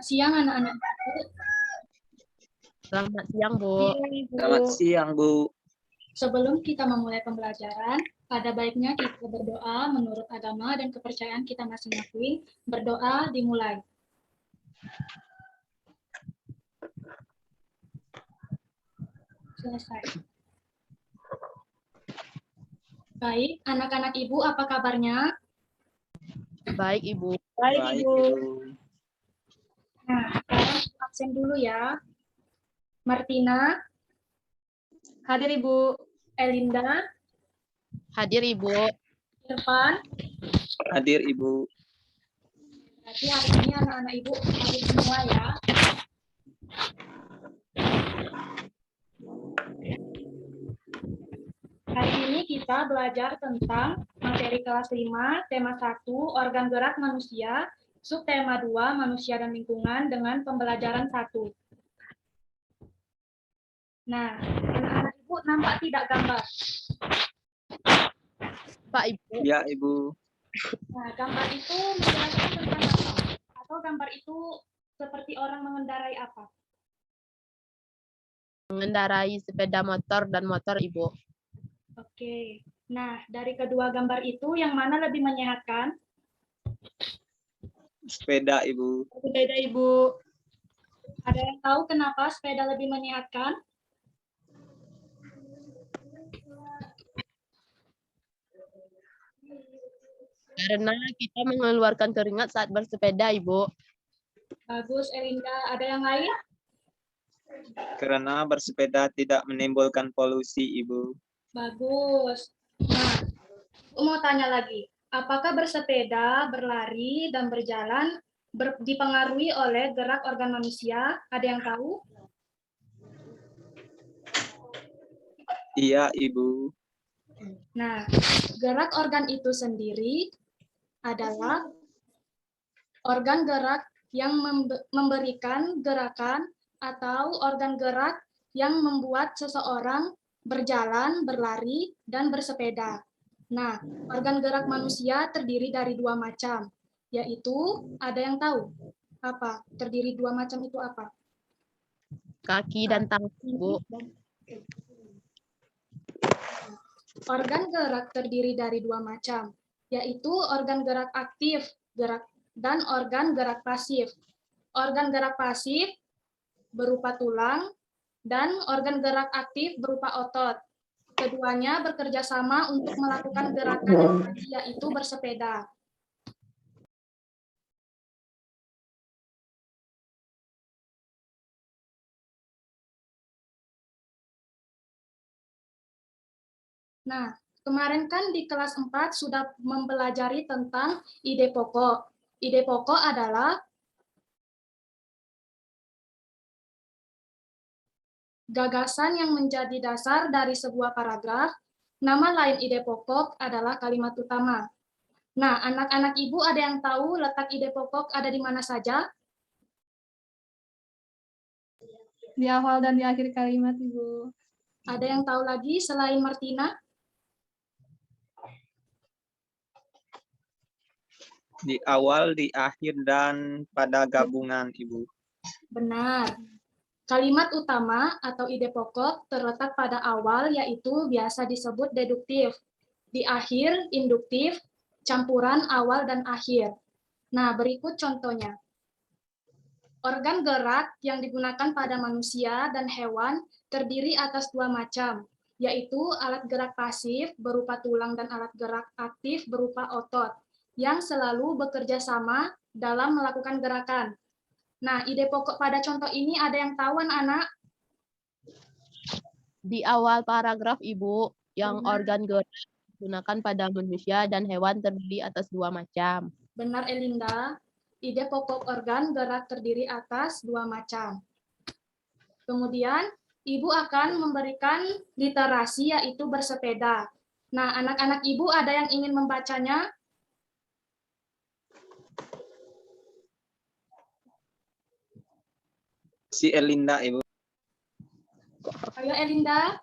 Selamat siang anak-anak. Selamat siang, Bu. Selamat siang, Bu. Sebelum kita memulai pembelajaran, pada baiknya kita berdoa menurut agama dan kepercayaan kita masing-masing. Berdoa dimulai. Selesai. Baik, anak-anak Ibu, apa kabarnya? Baik, Ibu. Baik, Ibu. Nah, sekarang absen dulu ya. Martina, Hadir, Ibu. Elinda, Hadir, Ibu. Irfan. Hadir, Ibu. Berarti hari ini anak-anak Ibu hadir semua ya. Hari ini kita belajar tentang materi kelas 5, tema 1, organ gerak manusia, subtema 2, manusia dan lingkungan dengan pembelajaran 1. Nah, anak-anak Ibu nampak tidak gambar? Pak, Ibu. Ya, Ibu. Nah, gambar itu menjelaskan tentang apa? Atau gambar itu seperti orang mengendarai apa? Mengendarai sepeda motor dan motor, Ibu. Oke. Nah, dari kedua gambar itu yang mana lebih menyehatkan? Sepeda, Ibu. Sepeda, Ibu. Ada yang tahu kenapa sepeda lebih menyehatkan? Karena kita mengeluarkan keringat saat bersepeda, Ibu. Bagus, Elinda. Ada yang lain? Karena bersepeda tidak menimbulkan polusi, Ibu. Bagus. Nah, aku mau tanya lagi. Apakah bersepeda, berlari, dan berjalan dipengaruhi oleh gerak organ manusia? Ada yang tahu? Iya, Ibu. Nah, gerak organ itu sendiri adalah organ gerak yang memberikan gerakan atau organ gerak yang membuat seseorang berjalan, berlari, dan bersepeda. Nah, organ gerak manusia terdiri dari dua macam, yaitu ada yang tahu apa? Terdiri dua macam itu apa? Kaki dan tangan, Ibu. Organ gerak terdiri dari dua macam, yaitu organ gerak aktif dan organ gerak pasif. Organ gerak pasif berupa tulang dan organ gerak aktif berupa otot. Keduanya bekerja sama untuk melakukan gerakan yang tadi, yaitu bersepeda. Nah, kemarin kan di kelas 4 sudah mempelajari tentang ide pokok. Ide pokok adalah gagasan yang menjadi dasar dari sebuah paragraf. Nama lain ide pokok adalah kalimat utama. Nah, anak-anak Ibu ada yang tahu letak ide pokok ada di mana saja? Di awal dan di akhir kalimat, Ibu. Ada yang tahu lagi selain Martina? Di awal, di akhir, dan pada gabungan, Ibu. Benar. Kalimat utama atau ide pokok terletak pada awal, yaitu biasa disebut deduktif. Di akhir, induktif, campuran awal dan akhir. Nah, berikut contohnya. Organ gerak yang digunakan pada manusia dan hewan terdiri atas dua macam, yaitu alat gerak pasif berupa tulang dan alat gerak aktif berupa otot, yang selalu bekerja sama dalam melakukan gerakan. Nah, ide pokok pada contoh ini ada yang tahu anak-anak? Di awal paragraf, Ibu, yang Benar. organ gerak digunakan pada manusia dan hewan terdiri atas dua macam. Benar, Elinda. Ide pokok organ gerak terdiri atas dua macam. Kemudian, Ibu akan memberikan literasi, yaitu bersepeda. Nah, anak-anak Ibu ada yang ingin membacanya? Si Elinda, Ibu. Ayo, Elinda.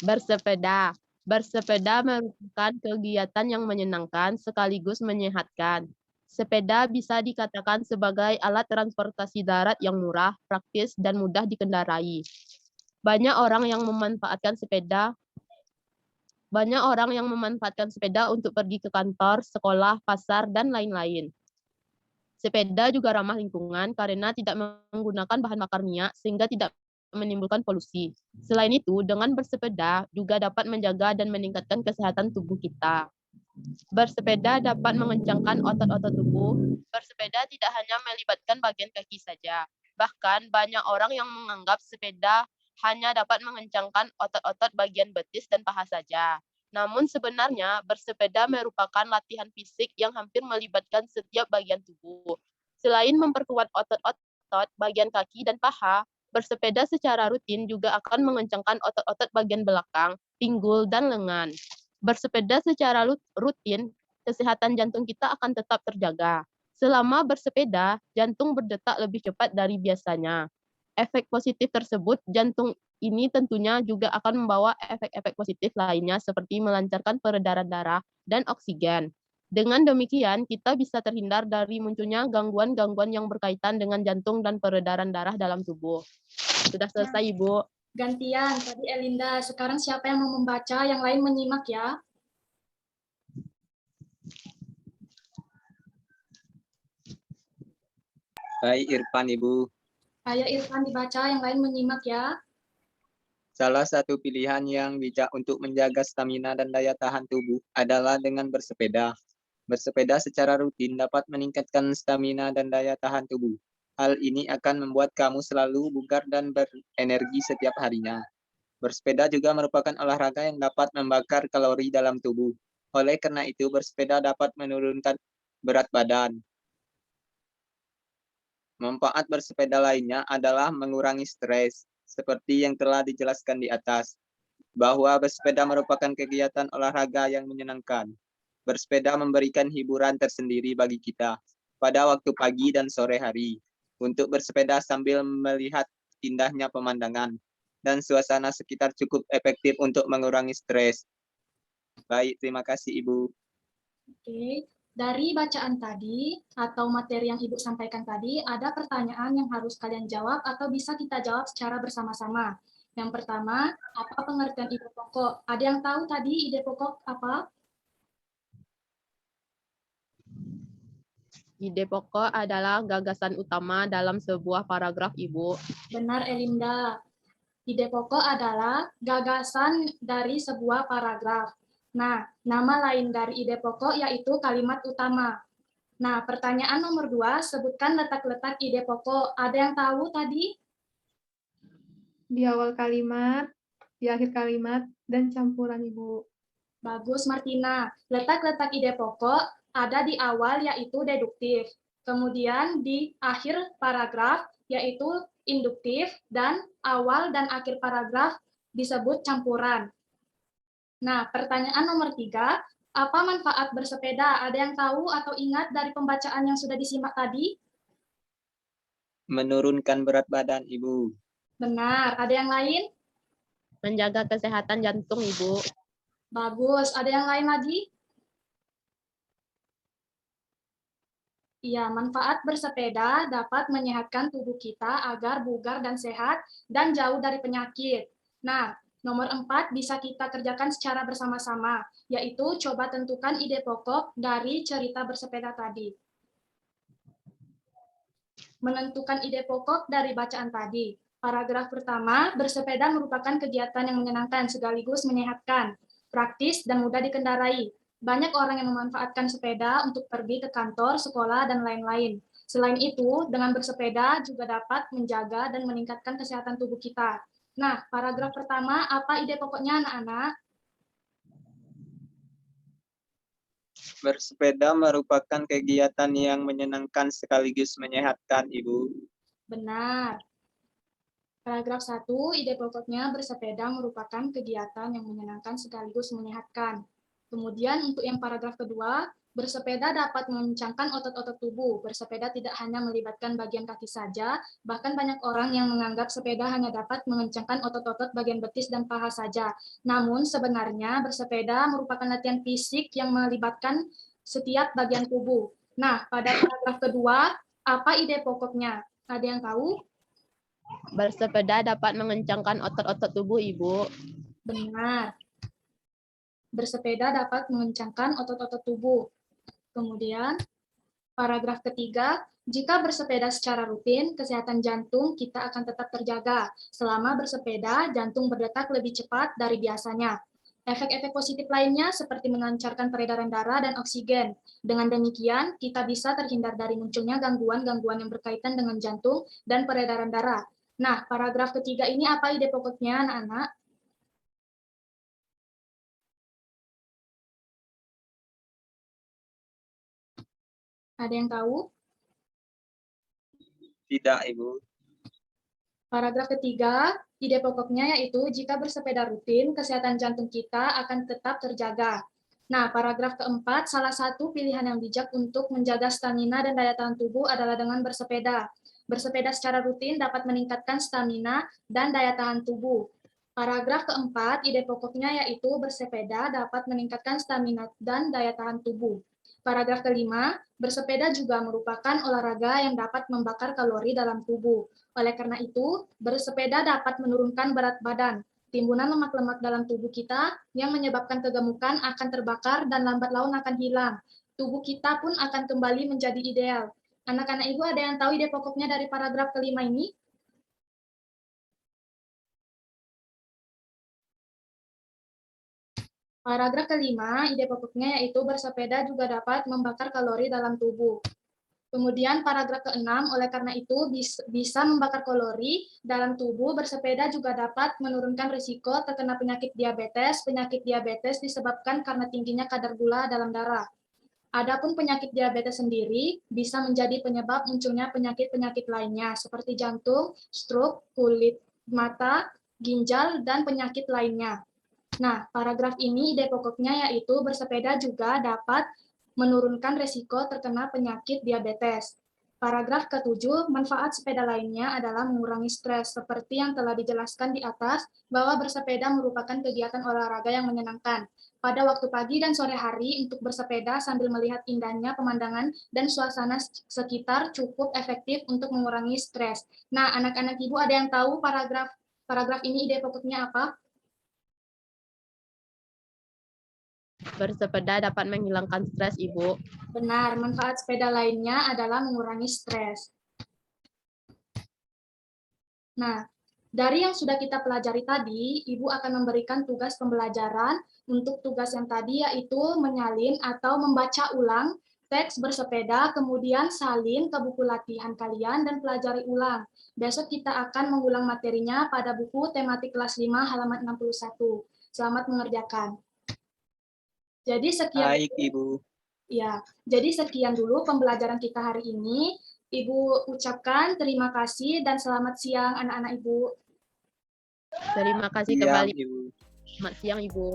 Bersepeda. Bersepeda merupakan kegiatan yang menyenangkan sekaligus menyehatkan. Sepeda bisa dikatakan sebagai alat transportasi darat yang murah, praktis, dan mudah dikendarai. Banyak orang yang memanfaatkan sepeda untuk pergi ke kantor, sekolah, pasar, dan lain-lain. Sepeda juga ramah lingkungan karena tidak menggunakan bahan bakar minyak sehingga tidak menimbulkan polusi. Selain itu, dengan bersepeda juga dapat menjaga dan meningkatkan kesehatan tubuh kita. Bersepeda dapat mengencangkan otot-otot tubuh. Bersepeda tidak hanya melibatkan bagian kaki saja. Bahkan banyak orang yang menganggap sepeda hanya dapat mengencangkan otot-otot bagian betis dan paha saja. Namun sebenarnya bersepeda merupakan latihan fisik yang hampir melibatkan setiap bagian tubuh. Selain memperkuat otot-otot bagian kaki dan paha, bersepeda secara rutin juga akan mengencangkan otot-otot bagian belakang, pinggul, dan lengan. Bersepeda secara rutin, kesehatan jantung kita akan tetap terjaga. Selama bersepeda, jantung berdetak lebih cepat dari biasanya. Efek positif tersebut, jantung ini tentunya juga akan membawa efek-efek positif lainnya seperti melancarkan peredaran darah dan oksigen. Dengan demikian, kita bisa terhindar dari munculnya gangguan-gangguan yang berkaitan dengan jantung dan peredaran darah dalam tubuh. Sudah selesai, Ibu. Gantian, tadi Elinda. Sekarang siapa yang mau membaca, yang lain menyimak ya. Baik, Irfan, Ibu. Ayo Irfan dibaca, yang lain menyimak ya. Salah satu pilihan yang bijak untuk menjaga stamina dan daya tahan tubuh adalah dengan bersepeda. Bersepeda secara rutin dapat meningkatkan stamina dan daya tahan tubuh. Hal ini akan membuat kamu selalu bugar dan berenergi setiap harinya. Bersepeda juga merupakan olahraga yang dapat membakar kalori dalam tubuh. Oleh karena itu, bersepeda dapat menurunkan berat badan. Manfaat bersepeda lainnya adalah mengurangi stres, seperti yang telah dijelaskan di atas, bahwa bersepeda merupakan kegiatan olahraga yang menyenangkan. Bersepeda memberikan hiburan tersendiri bagi kita pada waktu pagi dan sore hari, untuk bersepeda sambil melihat indahnya pemandangan dan suasana sekitar cukup efektif untuk mengurangi stres. Baik, terima kasih Ibu. Oke. Dari bacaan tadi atau materi yang Ibu sampaikan tadi, ada pertanyaan yang harus kalian jawab atau bisa kita jawab secara bersama-sama. Yang pertama, apa pengertian ide pokok? Ada yang tahu tadi ide pokok apa? Ide pokok adalah gagasan utama dalam sebuah paragraf, Ibu. Benar, Elinda. Ide pokok adalah gagasan dari sebuah paragraf. Nah, nama lain dari ide pokok yaitu kalimat utama. Nah, pertanyaan nomor 2, sebutkan letak-letak ide pokok. Ada yang tahu tadi? Di awal kalimat, di akhir kalimat, dan campuran, Ibu. Bagus, Martina. Letak-letak ide pokok ada di awal yaitu deduktif. Kemudian di akhir paragraf yaitu induktif, dan awal dan akhir paragraf disebut campuran. Nah, pertanyaan nomor 3, apa manfaat bersepeda? Ada yang tahu atau ingat dari pembacaan yang sudah disimak tadi? Menurunkan berat badan, Ibu. Benar. Ada yang lain? Menjaga kesehatan jantung, Ibu. Bagus. Ada yang lain lagi? Iya, manfaat bersepeda dapat menyehatkan tubuh kita agar bugar dan sehat dan jauh dari penyakit. Nah, nomor 4 bisa kita kerjakan secara bersama-sama, yaitu coba tentukan ide pokok dari cerita bersepeda tadi. Menentukan ide pokok dari bacaan tadi. Paragraf pertama, bersepeda merupakan kegiatan yang menyenangkan sekaligus menyehatkan, praktis dan mudah dikendarai. Banyak orang yang memanfaatkan sepeda untuk pergi ke kantor, sekolah, dan lain-lain. Selain itu, dengan bersepeda juga dapat menjaga dan meningkatkan kesehatan tubuh kita. Nah, paragraf pertama, apa ide pokoknya anak-anak? Bersepeda merupakan kegiatan yang menyenangkan sekaligus menyehatkan, Ibu. Benar. Paragraf 1, ide pokoknya bersepeda merupakan kegiatan yang menyenangkan sekaligus menyehatkan. Kemudian untuk yang paragraf kedua, bersepeda dapat mengencangkan otot-otot tubuh. Bersepeda tidak hanya melibatkan bagian kaki saja, bahkan banyak orang yang menganggap sepeda hanya dapat mengencangkan otot-otot bagian betis dan paha saja. Namun sebenarnya bersepeda merupakan latihan fisik yang melibatkan setiap bagian tubuh. Nah, pada paragraf kedua, apa ide pokoknya? Ada yang tahu? Bersepeda dapat mengencangkan otot-otot tubuh, Ibu. Benar. Bersepeda dapat mengencangkan otot-otot tubuh. Kemudian, paragraf ketiga, jika bersepeda secara rutin, kesehatan jantung kita akan tetap terjaga. Selama bersepeda, jantung berdetak lebih cepat dari biasanya. Efek-efek positif lainnya seperti melancarkan peredaran darah dan oksigen. Dengan demikian, kita bisa terhindar dari munculnya gangguan-gangguan yang berkaitan dengan jantung dan peredaran darah. Nah, paragraf ketiga ini apa ide pokoknya, anak-anak? Ada yang tahu? Tidak, Ibu. Paragraf ketiga, ide pokoknya yaitu jika bersepeda rutin, kesehatan jantung kita akan tetap terjaga. Nah, paragraf keempat, salah satu pilihan yang bijak untuk menjaga stamina dan daya tahan tubuh adalah dengan bersepeda. Bersepeda secara rutin dapat meningkatkan stamina dan daya tahan tubuh. Paragraf keempat, ide pokoknya yaitu bersepeda dapat meningkatkan stamina dan daya tahan tubuh. Paragraf kelima, bersepeda juga merupakan olahraga yang dapat membakar kalori dalam tubuh. Oleh karena itu, bersepeda dapat menurunkan berat badan. Timbunan lemak-lemak dalam tubuh kita yang menyebabkan kegemukan akan terbakar dan lambat laun akan hilang. Tubuh kita pun akan kembali menjadi ideal. Anak-anak Ibu ada yang tahu ide pokoknya dari paragraf kelima ini? Paragraf kelima, ide pokoknya yaitu bersepeda juga dapat membakar kalori dalam tubuh. Kemudian paragraf ke-6, oleh karena itu bisa membakar kalori dalam tubuh, bersepeda juga dapat menurunkan risiko terkena penyakit diabetes. Penyakit diabetes disebabkan karena tingginya kadar gula dalam darah. Adapun penyakit diabetes sendiri bisa menjadi penyebab munculnya penyakit-penyakit lainnya seperti jantung, stroke, kulit, mata, ginjal, dan penyakit lainnya. Nah, paragraf ini ide pokoknya yaitu bersepeda juga dapat menurunkan risiko terkena penyakit diabetes. Paragraf ke-7, manfaat sepeda lainnya adalah mengurangi stres. Seperti yang telah dijelaskan di atas, bahwa bersepeda merupakan kegiatan olahraga yang menyenangkan. Pada waktu pagi dan sore hari, untuk bersepeda sambil melihat indahnya pemandangan dan suasana sekitar cukup efektif untuk mengurangi stres. Nah, anak-anak Ibu ada yang tahu paragraf ini ide pokoknya apa? Bersepeda dapat menghilangkan stres, Ibu. Benar, manfaat sepeda lainnya adalah mengurangi stres. Nah, dari yang sudah kita pelajari tadi, Ibu akan memberikan tugas pembelajaran. Untuk tugas yang tadi yaitu menyalin atau membaca ulang teks bersepeda, kemudian salin ke buku latihan kalian dan pelajari ulang. Besok kita akan mengulang materinya pada buku tematik kelas 5 halaman 61. Selamat mengerjakan. Jadi sekian. Baik, Ibu. Ya, jadi sekian dulu pembelajaran kita hari ini. Ibu ucapkan terima kasih dan selamat siang anak-anak Ibu. Terima kasih Siang, kembali. Ibu. Selamat siang, Ibu.